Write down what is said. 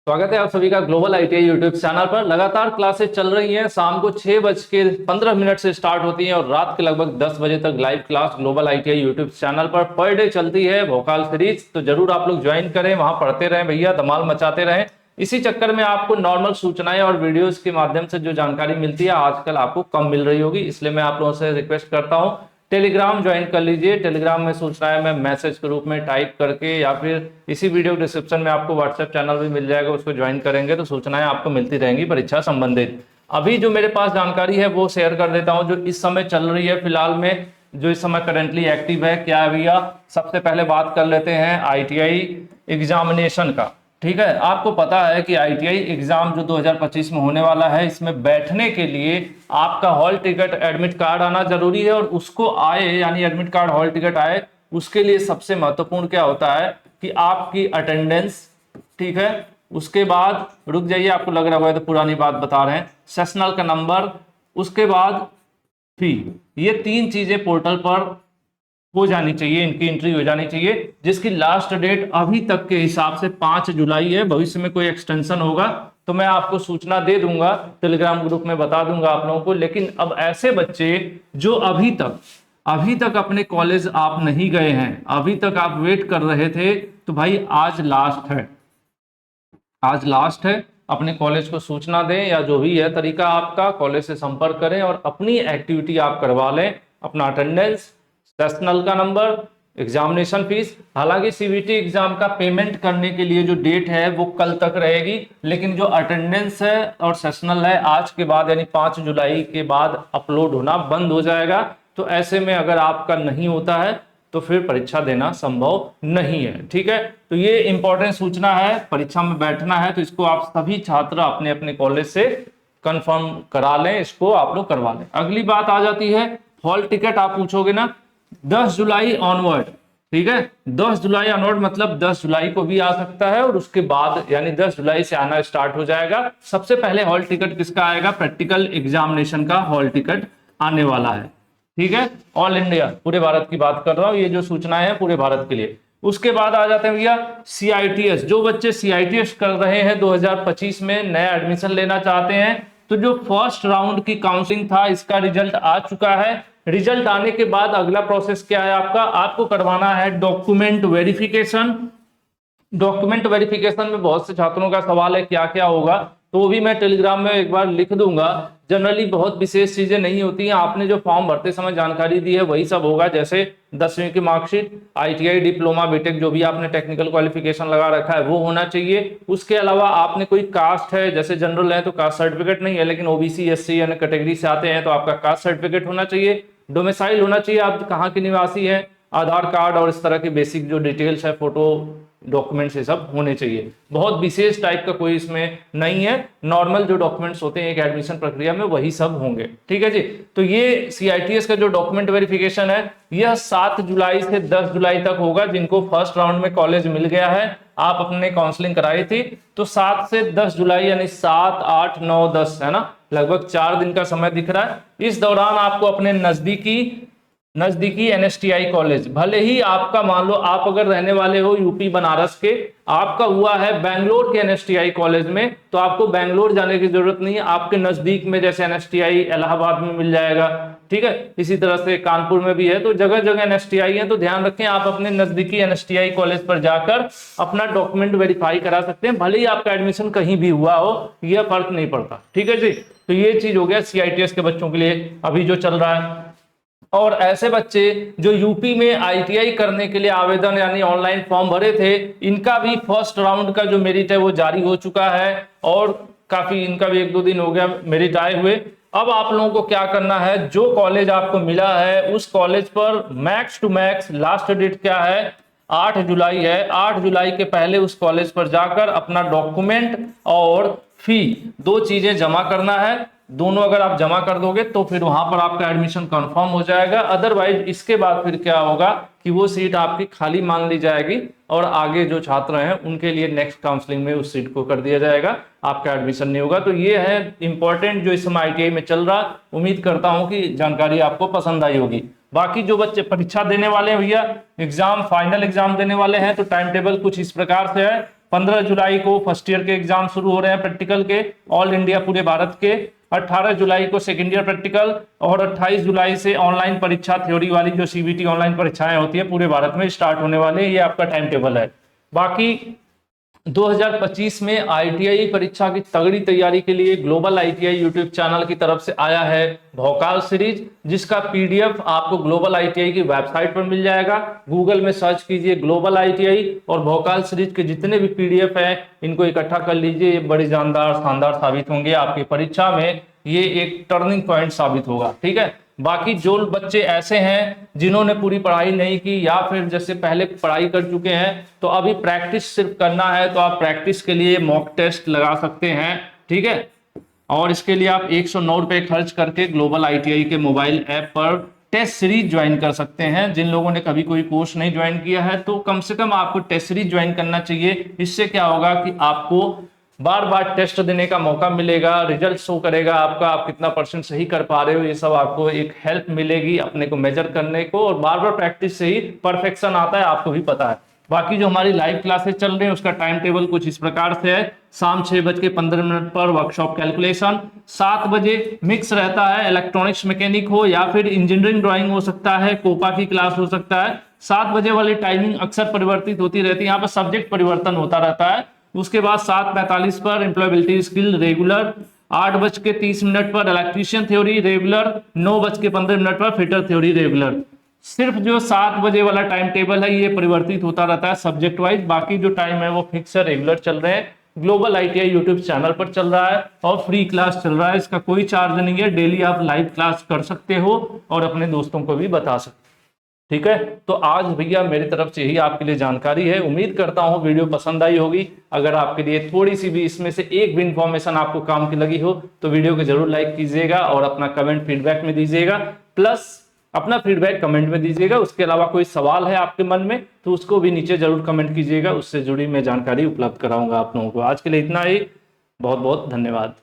स्वागत है आप सभी का ग्लोबल आईटीआई यूट्यूब चैनल पर। लगातार क्लासेस चल रही हैं। शाम को 6:15 से स्टार्ट होती हैं और रात के लगभग 10 बजे तक live class global ITI YouTube channel per day चलती है वोकाल सीरीज। तो जरूर आप लोग ज्वाइन करें, वहां पढ़ते रहें भैया, धमाल मचाते रहें। इसी चक्कर में आपको नॉर्मल सूचनाएं और वीडियोस के माध्यम से जो जानकारी मिलती है आजकल आपको कम मिल रही होगी, इसलिए मैं आप लोगों से रिक्वेस्ट करता हूं टेलीग्राम ज्वाइन कर लीजिए। टेलीग्राम में सूचनाएं मैं मैसेज के रूप में टाइप करके या फिर इसी वीडियो डिस्क्रिप्शन में आपको व्हाट्सएप चैनल भी मिल जाएगा, उसको ज्वाइन करेंगे तो सूचनाएं आपको मिलती रहेंगी परीक्षा संबंधित। अभी जो मेरे पास जानकारी है वो शेयर कर देता हूं, जो इस समय चल रही है फिलहाल में, जो इस समय करंटली एक्टिव है। क्या है भैया, सबसे पहले बात कर लेते हैं आईटीआई एग्जामिनेशन का। ठीक है, आपको पता है कि आईटीआई एग्जाम जो 2025 में होने वाला है, इसमें बैठने के लिए आपका हॉल टिकट एडमिट कार्ड आना जरूरी है। और उसको आए यानी एडमिट कार्ड हॉल टिकट आए, उसके लिए सबसे महत्वपूर्ण क्या होता है कि आपकी अटेंडेंस। ठीक है, उसके बाद रुक जाइए, आपको लग रहा होगा तो पुरानी बात बता रहे हैं, सेशनल का नंबर, उसके बाद फी। ये तीन चीजें पोर्टल पर हो जानी चाहिए, इनकी एंट्री हो जानी चाहिए, जिसकी लास्ट डेट अभी तक के हिसाब से 5 जुलाई है। भविष्य में कोई एक्सटेंशन होगा तो मैं आपको सूचना दे दूंगा, टेलीग्राम ग्रुप में बता दूंगा आप लोगों को। लेकिन अब ऐसे बच्चे जो अभी तक अपने कॉलेज आप नहीं गए हैं, अभी तक आप वेट कर रहे थे, तो भाई आज लास्ट है, आज लास्ट है। अपने कॉलेज को सूचना दें या जो भी है तरीका आपका, कॉलेज से संपर्क करें और अपनी एक्टिविटी आप करवा लें, अपना अटेंडेंस, सेशनल का नंबर, एग्जामिनेशन फीस। हालांकि सीबीटी एग्जाम का पेमेंट करने के लिए जो डेट है वो कल तक रहेगी, लेकिन जो अटेंडेंस है और सेशनल है आज के बाद यानी 5 जुलाई के बाद अपलोड होना बंद हो जाएगा। तो ऐसे में अगर आपका नहीं होता है तो फिर परीक्षा देना संभव नहीं है। ठीक है, तो ये इंपॉर्टेंट सूचना है। परीक्षा में बैठना है तो इसको आप सभी छात्र अपने अपने कॉलेज से कंफर्म करा लें, इसको आप लोग करवा लें। अगली बात आ जाती है हॉल टिकट। आप पूछोगे ना 10 जुलाई ऑनवर्ड। ठीक है, 10 जुलाई ऑनवर्ड मतलब 10 जुलाई को भी आ सकता है और उसके बाद यानी 10 जुलाई से आना स्टार्ट हो जाएगा। सबसे पहले हॉल टिकट किसका आएगा? प्रैक्टिकल एग्जामिनेशन का हॉल टिकट आने वाला है। ठीक है, ऑल इंडिया, पूरे भारत की बात कर रहा हूं, ये जो सूचनाएं हैं पूरे भारत के लिए। उसके बाद आ जाते हैं भैया सीआईटीएस। जो बच्चे सीआईटीएस कर रहे हैं 2025 में, नया एडमिशन लेना चाहते हैं, तो जो फर्स्ट राउंड की काउंसलिंग था इसका रिजल्ट आ चुका है। रिजल्ट आने के बाद अगला प्रोसेस क्या है आपका? आपको करवाना है डॉक्यूमेंट वेरिफिकेशन। डॉक्यूमेंट वेरिफिकेशन में बहुत से छात्रों का सवाल है क्या क्या होगा, तो वो भी मैं टेलीग्राम में एक बार लिख दूंगा। जनरली बहुत विशेष चीजें नहीं होती हैं, आपने जो फॉर्म भरते समय जानकारी दी है वही सब होगा। जैसे 10वीं की मार्कशीट, आईटीआई, डिप्लोमा, बीटेक, जो भी आपने टेक्निकल क्वालिफिकेशन लगा रखा है वो होना चाहिए। उसके अलावा आपने कोई कास्ट है, जैसे जनरल है तो कास्ट सर्टिफिकेट नहीं है, लेकिन ओबीसी एससी यानी कैटेगरी से आते हैं तो आपका कास्ट सर्टिफिकेट होना चाहिए। डोमिसाइल होना चाहिए, आप कहाँ के निवासी हैं, आधार कार्ड और इस तरह के बेसिक जो डिटेल्स है, फोटो, डॉक्यूमेंट्स, ये सब होने चाहिए। बहुत विशेष टाइप का कोई इसमें नहीं है, नॉर्मल जो डॉक्यूमेंट्स होते हैं एक एडमिशन प्रक्रिया में वही सब होंगे। ठीक है जी, तो ये सीआईटीएस का जो डॉक्यूमेंट वेरिफिकेशन है यह 7 जुलाई से 10 जुलाई तक होगा। जिनको फर्स्ट राउंड में कॉलेज मिल गया है, आप अपने काउंसलिंग कराई थी, तो 7 से 10 जुलाई यानी 7, 8, 9, 10 है ना, लगभग 4 दिन का समय दिख रहा है। इस दौरान आपको अपने नजदीकी एनएसटीआई कॉलेज, भले ही आपका मान लो आप अगर रहने वाले हो यूपी बनारस के, आपका हुआ है बेंगलोर के एनएसटीआई कॉलेज में, तो आपको बेंगलोर जाने की जरूरत नहीं है। आपके नजदीक में जैसे एनएसटीआई इलाहाबाद में मिल जाएगा, ठीक है, इसी तरह से कानपुर में भी है, तो जगह जगह एनएसटीआई है। तो ध्यान रखें, आप अपने नजदीकी एनएसटीआई कॉलेज पर जाकर अपना डॉक्यूमेंट वेरीफाई करा सकते हैं, भले ही आपका एडमिशन कहीं भी हुआ हो, यह फर्क नहीं पड़ता। ठीक है जी, तो ये चीज हो गया सीआईटीएस के बच्चों के लिए अभी जो चल रहा है। और ऐसे बच्चे जो यूपी में आईटीआई करने के लिए आवेदन यानी ऑनलाइन फॉर्म भरे थे, इनका भी फर्स्ट राउंड का जो मेरिट है वो जारी हो चुका है और काफी इनका भी 1-2 दिन हो गया मेरिट आए हुए। अब आप लोगों को क्या करना है, जो कॉलेज आपको मिला है उस कॉलेज पर max to max last date क्या है? 8 जुलाई है। 8 जुलाई के पहले उस कॉलेज पर जाकर अपना डॉक्यूमेंट और फी, 2 चीजें जमा करना है। दोनों अगर आप जमा कर दोगे तो फिर वहां पर आपका एडमिशन कंफर्म हो जाएगा। अदरवाइज इसके बाद फिर क्या होगा कि वो सीट आपकी खाली मान ली जाएगी और आगे जो छात्र हैं उनके लिए नेक्स्ट काउंसलिंग में उस सीट को कर दिया जाएगा, आपका एडमिशन नहीं होगा। तो ये है इंपॉर्टेंट जो इस समय आईटीआई में चल रहा। उम्मीद करता हूं कि जानकारी आपको पसंद आई होगी। बाकी जो बच्चे परीक्षा देने वाले हैं भैया, एग्जाम फाइनल एग्जाम देने वाले हैं, तो टाइम टेबल कुछ इस प्रकार से है। 15 जुलाई को फर्स्ट ईयर के एग्जाम शुरू हो रहे हैं प्रैक्टिकल के, ऑल इंडिया पूरे भारत के। 18 जुलाई को सेकेंड ईयर प्रैक्टिकल और 28 जुलाई से ऑनलाइन परीक्षा थ्योरी वाली जो सीबीटी ऑनलाइन परीक्षाएं होती है पूरे भारत में स्टार्ट होने वाले हैं। ये आपका टाइम टेबल है। बाकी 2025 में आईटीआई परीक्षा की तगड़ी तैयारी के लिए ग्लोबल आईटीआई यूट्यूब चैनल की तरफ से आया है भौकाल सीरीज, जिसका पीडीएफ आपको ग्लोबल आईटीआई की वेबसाइट पर मिल जाएगा। गूगल में सर्च कीजिए ग्लोबल आईटीआई और भौकाल सीरीज के जितने भी पीडीएफ हैं इनको इकट्ठा कर लीजिए। ये बड़ी जानदार शानदार साबित होंगे आपकी परीक्षा में, ये एक टर्निंग पॉइंट साबित होगा। ठीक है, बाकी जो बच्चे ऐसे हैं जिन्होंने पूरी पढ़ाई नहीं की या फिर जैसे पहले पढ़ाई कर चुके हैं तो अभी प्रैक्टिस सिर्फ करना है, तो आप प्रैक्टिस के लिए मॉक टेस्ट लगा सकते हैं। ठीक है, और इसके लिए आप 109 रुपए खर्च करके ग्लोबल आईटीआई के मोबाइल ऐप पर टेस्ट सीरीज ज्वाइन कर सकते हैं। जिन लोगों ने कभी कोई कोर्स नहीं ज्वाइन किया है तो कम से कम आपको टेस्ट सीरीज ज्वाइन करना चाहिए। इससे क्या होगा कि आपको बार बार टेस्ट देने का मौका मिलेगा, रिजल्ट शो करेगा आपका, आप कितना परसेंट सही कर पा रहे हो, ये सब आपको एक हेल्प मिलेगी अपने को मेजर करने को। और बार बार प्रैक्टिस से ही परफेक्शन आता है, आपको भी पता है। बाकी जो हमारी लाइव क्लासेस चल रही है उसका टाइम टेबल कुछ इस प्रकार से है। शाम 6:15 पर वर्कशॉप कैलकुलेशन, 7 बजे मिक्स रहता है, इलेक्ट्रॉनिक्स मैकेनिक हो या फिर इंजीनियरिंग ड्राइंग हो सकता है, कोपा की क्लास हो सकता है। 7 बजे वाली टाइमिंग अक्सर परिवर्तित होती रहती है, यहाँ पर सब्जेक्ट परिवर्तन होता रहता है। उसके बाद 7:45 पर एम्प्लॉयबिलिटी स्किल रेगुलर, 8:30 पर इलेक्ट्रीशियन थ्योरी रेगुलर, 9:15 पर फिटर थ्योरी रेगुलर। सिर्फ जो 7 बजे वाला टाइम टेबल है ये परिवर्तित होता रहता है सब्जेक्ट वाइज, बाकी जो टाइम है वो फिक्स है, रेगुलर चल रहे हैं। ग्लोबल आईटीआई यूट्यूब चैनल पर चल रहा है और फ्री क्लास चल रहा है, इसका कोई चार्ज नहीं है। डेली आप लाइव क्लास कर सकते हो और अपने दोस्तों को भी बता सकते हो। ठीक है, तो आज भैया मेरी तरफ से यही आपके लिए जानकारी है। उम्मीद करता हूँ वीडियो पसंद आई होगी। अगर आपके लिए थोड़ी सी भी इसमें से एक भी इंफॉर्मेशन आपको काम की लगी हो तो वीडियो को जरूर लाइक कीजिएगा और अपना कमेंट फीडबैक में दीजिएगा, प्लस अपना फीडबैक कमेंट में दीजिएगा। उसके अलावा कोई सवाल है आपके मन में तो उसको भी नीचे जरूर कमेंट कीजिएगा, उससे जुड़ी मैं जानकारी उपलब्ध कराऊंगा आप लोगों को। आज के लिए इतना ही, बहुत बहुत धन्यवाद।